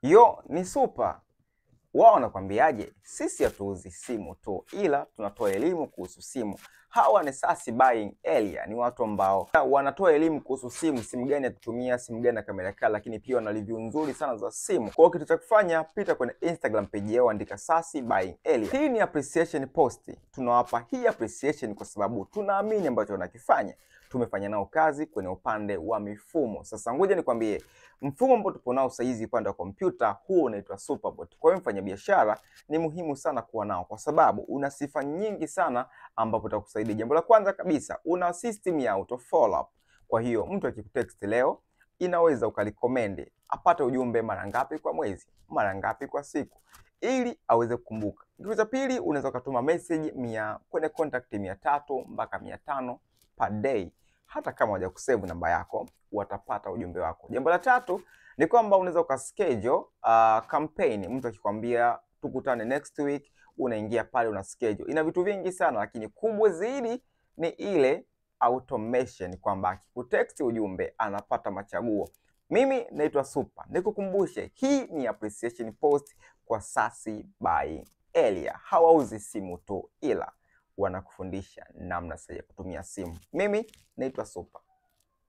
Yo ni Super. Wao wanakwambiaje? Sisi hatuuzi simu tu, ila tunatoa elimu kuhusu simu. Hawa ni Sassy Buying Area, ni watu ambao wanatoa elimu kuhusu simu gani ya kutumia, simu gani na kamera kali, lakini pia wana review nzuri sana za simu. Kwa hiyo kitu cha kufanya, pita kwenye Instagram page yao, andika Sassy Buying Area. Hii ni appreciation post. Tunawapa hii appreciation kwa sababu tunaamini ambacho wanakifanya. Tumefanya nao kazi kwenye upande wa mifumo. Sasa ngoja nikwambie, mfumo ambao tupo nao sasa hizi upande wa kompyuta, huo unaitwa SuperBot. Kwa hiyo mfanyabiashara ni muhimu sana kuwa nao kwa sababu una sifa nyingi sana ambapo utakusaidia. Jambo la kwanza kabisa, una system ya auto follow up. Kwa hiyo mtu akikutext leo, inaweza ukalicommend apate ujumbe mara ngapi kwa mwezi, mara ngapi kwa siku, ili aweze kukumbuka. Kitu cha pili, unaweza kutuma message kwenye contact 300 mpaka 500 per day. Hata kama hawajakusave namba yako, watapata ujumbe wako. Jambo la tatu ni kwamba unaweza ukaschedule campaign. Mtu akikwambia tukutane next week, unaingia pale una schedule. Ina vitu vingi sana, lakini kubwa zaidi ni ile automation, kwamba akikutext ujumbe anapata machaguo. Mimi naitwa Super. Nikukumbushe, hii ni appreciation post kwa Sassy Buying Area. Hawauzi simu tu, ila wanakufundisha namna sahihi ya kutumia simu. Mimi naitwa Super.